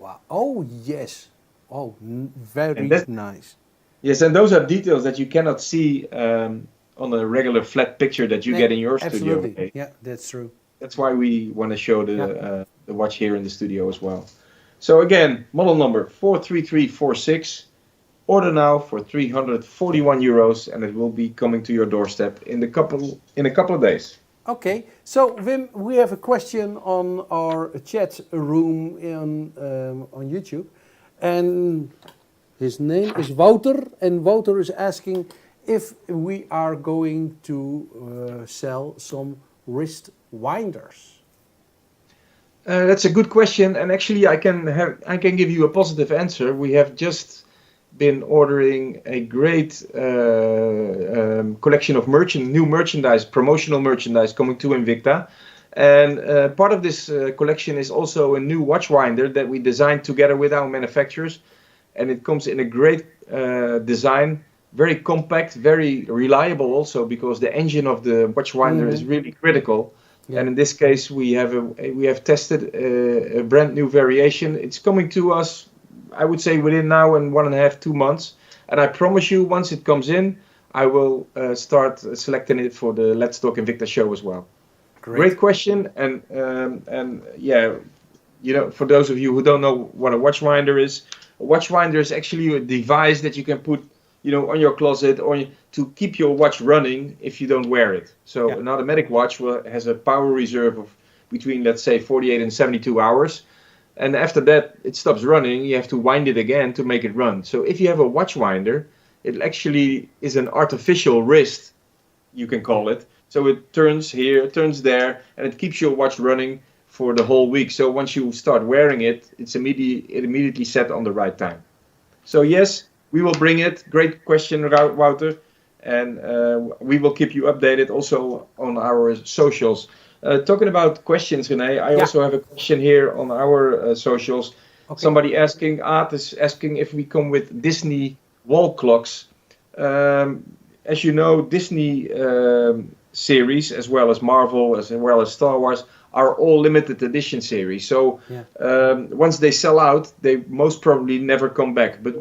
wow. Oh yes. Oh, very
And that-
nice.
Yes, and those are details that you cannot see on a regular flat picture that you get in your studio.
Absolutely.
Okay?
Yeah, that's true.
That's why we want to show the watch here in the studio as well. So again, model number 43346. Order now for 341 euros, and it will be coming to your doorstep in a couple of days.
Okay, so Wim, we have a question on our chat room on YouTube, and his name is Wouter, and Wouter is asking if we are going to sell some wrist winders.
That's a good question, and actually I can give you a positive answer. We have just been ordering a great collection of new merchandise, promotional merchandise coming to Invicta. And part of this collection is also a new watch winder that we designed together with our manufacturers. And it comes in a great design, very compact, very reliable also, because the engine of the watch winder is really critical. Yeah. And in this case, we have tested a brand new variation. It's coming to us, I would say, within now and 1.5, 2 months. And I promise you, once it comes in, I will start selecting it for the Let's Talk Invicta show as well. Great question. And yeah, you know, for those of you who don't know what a watch winder is, a watch winder is actually a device that you can put, you know, on your closet or to keep your watch running if you don't wear it. So an automatic watch has a power reserve of between, let's say, 48 and 72 hours. And after that, it stops running. You have to wind it again to make it run. So if you have a watch winder, it actually is an artificial wrist, you can call it. So it turns here, turns there, and it keeps your watch running for the whole week. So once you start wearing it, it immediately set on the right time. So yes, we will bring it. Great question, Wouter. And we will keep you updated also on our socials. Talking about questions, René, I also have a question here on our socials. Okay. Somebody asking, Art is asking if we come with Disney wall clocks. As you know, Disney series, as well as Marvel, as well as Star Wars, are all limited edition series. So once they sell out, they most probably never come back. But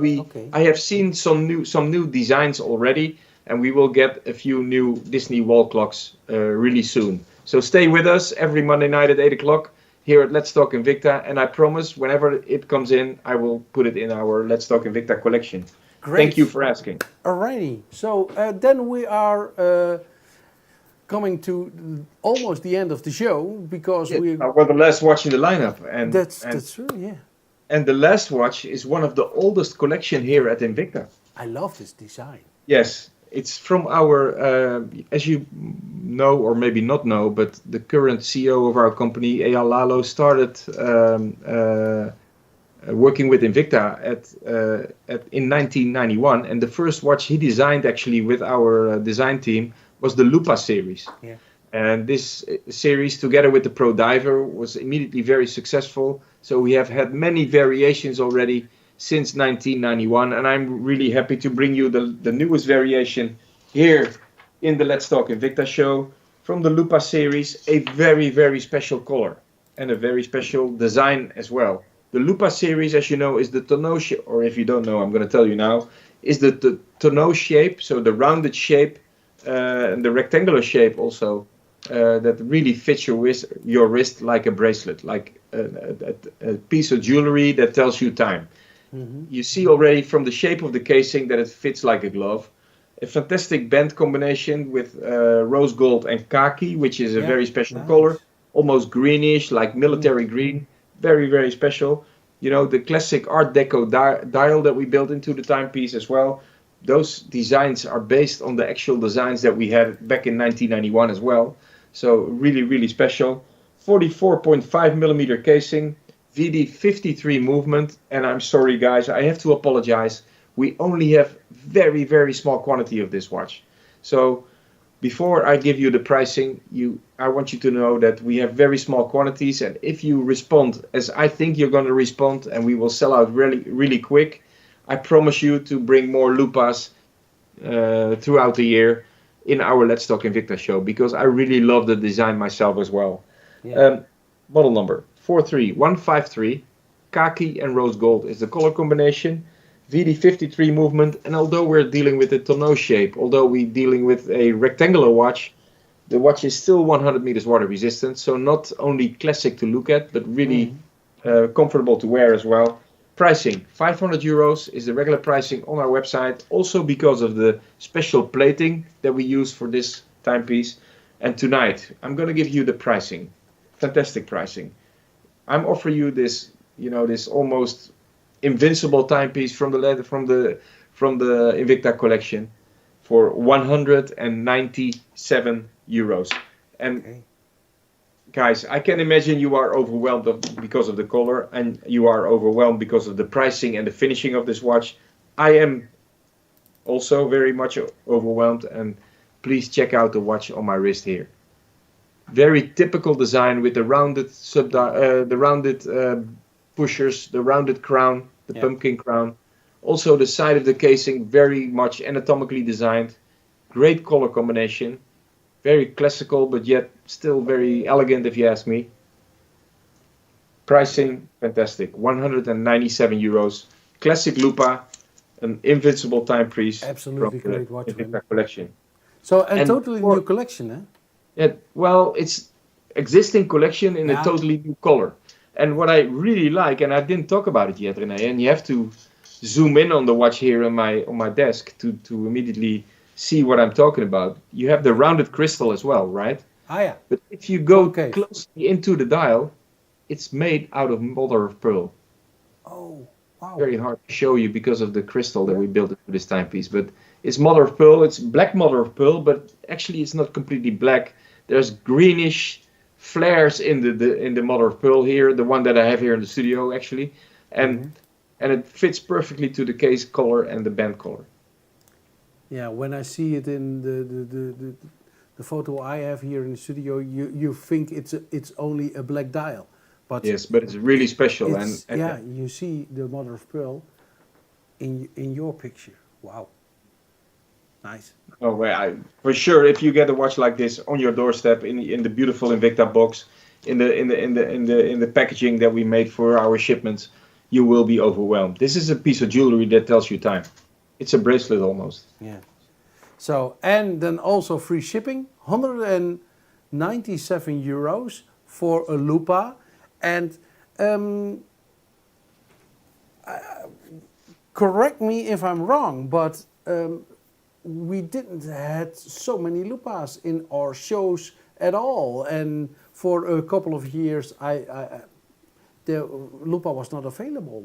I have seen some new designs already, and we will get a few new Disney wall clocks really soon. So stay with us every Monday night at 8 o'clock here at Let's Talk Invicta, and I promise whenever it comes in, I will put it in our Let's Talk Invicta collection. Great. Thank you for asking.
Alrighty, so then we are coming to almost the end of the show, because we're
the last watch in the lineup, and
that's true, yeah.
And the last watch is one of the oldest collection here at Invicta.
I love this design.
Yes, it's from our, as you know or maybe not know, but the current CEO of our company, Eyal Lalo, started working with Invicta in 1991, and the first watch he designed actually with our design team was the Lupa series. Yeah. And this series, together with the Pro Diver, was immediately very successful. So we have had many variations already since 1991, and I'm really happy to bring you the newest variation here in the Let's Talk Invicta show from the Lupa series, a very, very special color and a very special design as well. The Lupa series, as you know, is the tonneau shape, or if you don't know, I'm going to tell you now, is the tonneau shape, so the rounded shape and the rectangular shape also that really fits your wrist like a bracelet, like a piece of jewelry that tells you time. You see already from the shape of the casing that it fits like a glove. A fantastic band combination with rose gold and khaki, which is a very special color, almost greenish, like military green. Very, very special. You know, the classic Art Deco dial that we built into the timepiece as well. Those designs are based on the actual designs that we had back in 1991 as well. So really, really special. 44.5 millimeter casing, VD53 movement. And I'm sorry, guys, I have to apologize. We only have very, very small quantity of this watch. So before I give you the pricing, I want you to know that we have very small quantities. And if you respond as I think you're going to respond, and we will sell out really, really quick, I promise you to bring more Lupas throughout the year in our Let's Talk Invicta show, because I really love the design myself as well. Model number 43153, khaki and rose gold is the color combination. VD53 movement, and although we're dealing with a tonneau shape, although we're dealing with a rectangular watch, the watch is still 100 meters water resistant, so not only classic to look at, but really comfortable to wear as well. Pricing, 500 euros is the regular pricing on our website, also because of the special plating that we use for this timepiece. And tonight, I'm going to give you the pricing, fantastic pricing. I'm offering you this, this almost invincible timepiece from the Invicta collection for 197 euros. And guys, I can imagine you are overwhelmed because of the color, and you are overwhelmed because of the pricing and the finishing of this watch. I am also very much overwhelmed, and please check out the watch on my wrist here. Very typical design with the rounded pushers, the rounded crown, the pumpkin crown. Also the side of the casing, very much anatomically designed. Great color combination. Very classical, but yet still very elegant if you ask me. Pricing, fantastic. 197 euros. Classic Lupa, an invincible timepiece.
Absolutely
from
great watch.
Invicta collection.
So, and totally new collection, eh?
Yeah, well, it's existing collection in a totally new color. And what I really like, and I didn't talk about it yet, René, and you have to zoom in on the watch here on my desk to immediately see what I'm talking about. You have the rounded crystal as well, right?
Ah, yeah.
But if you go closely into the dial, it's made out of mother of pearl.
Oh, wow.
Very hard to show you because of the crystal that we built into this timepiece. But it's mother of pearl. It's black mother of pearl, but actually it's not completely black. There's greenish flares in the mother of pearl here, the one that I have here in the studio actually, and it fits perfectly to the case color and the band color.
Yeah, when I see it in the photo I have here in the studio, you think it's only a black dial, but
yes, but it's really special. And
yeah, you see the mother of pearl in your picture. Wow, nice.
Oh, well, for sure, if you get a watch like this on your doorstep in the beautiful Invicta box, in the packaging that we made for our shipments, you will be overwhelmed. This is a piece of jewelry that tells you time. It's a bracelet almost.
Yeah. So, and then also free shipping, 197 euros for a Lupa, and correct me if I'm wrong, but we didn't had so many Lupas in our shows at all, and for a couple of years the Lupa was not available.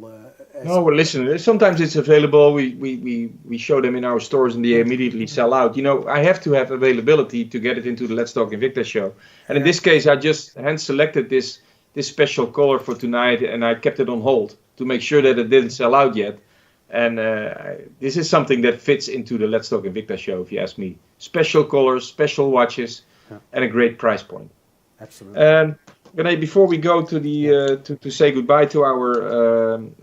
No, well, listen, sometimes it's available. We show them in our stores and they immediately sell out. You know, I have to have availability to get it into the Let's Talk Invicta show. And in this case, I just hand selected this special color for tonight, and I kept it on hold to make sure that it didn't sell out yet. And this is something that fits into the Let's Talk Invicta show, if you ask me. Special colors, special watches, and a great price point.
Absolutely.
And René, before we go to the to say goodbye to our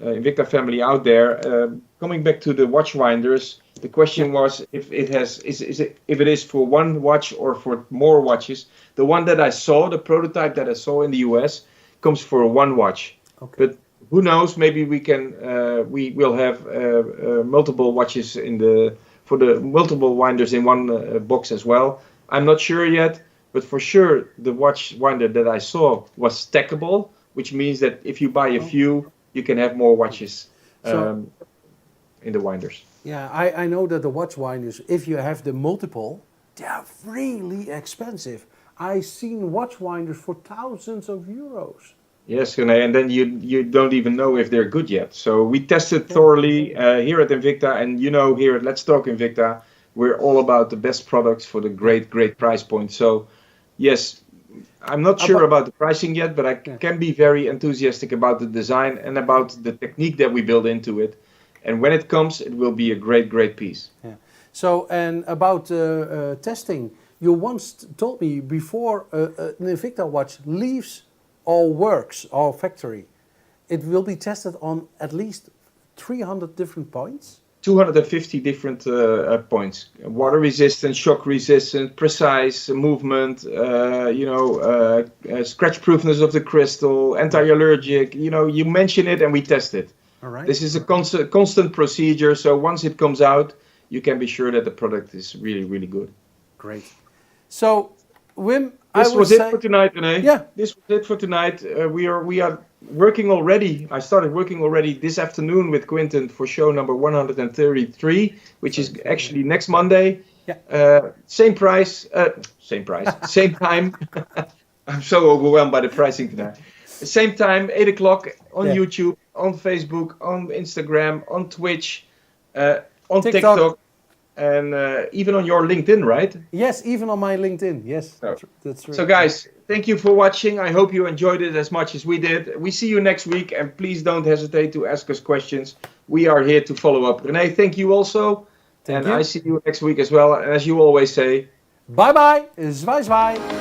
Invicta family out there, coming back to the watch winders, the question was if it is for one watch or for more watches. The one that I saw, the prototype that I saw in the US, comes for one watch. Okay. But who knows? Maybe we will have multiple watches for the multiple winders in one box as well. I'm not sure yet, but for sure the watch winder that I saw was stackable, which means that if you buy a few, you can have more watches in the winders.
Yeah, I know that the watch winders, if you have the multiple, they are really expensive. I've seen watch winders for thousands of euros.
Yes, René, and then you don't even know if they're good yet. So we tested thoroughly here at Invicta, and here at Let's Talk Invicta, we're all about the best products for the great price point. So yes, I'm not sure about the pricing yet, but I can be very enthusiastic about the design and about the technique that we build into it. And when it comes, it will be a great piece.
Yeah. So, and about testing, you once told me before an Invicta watch leaves or works or factory, it will be tested on at least 300 different points?
250 different points. Water resistant, shock resistant, precise movement, scratch proofness of the crystal, anti-allergic. You mention it and we test it.
All right.
This is a constant procedure. So once it comes out, you can be sure that the product is really good.
Great. So, Wim,
this was it for tonight, René.
Yeah.
This was it for tonight. We are working already. I started working already this afternoon with Quinten for show number 133, which is actually next Monday.
Yeah.
Same price, same time. I'm so overwhelmed by the pricing tonight. Same time, 8 o'clock on YouTube, on Facebook, on Instagram, on Twitch, on TikTok. And even on your LinkedIn, right?
Yes, even on my LinkedIn. Yes, that's right.
So guys, thank you for watching. I hope you enjoyed it as much as we did. We see you next week, and please don't hesitate to ask us questions. We are here to follow up. René, thank you also.
Thank you.
I see you next week as well. And as you always say,
bye-bye. Zwaai, zwaai.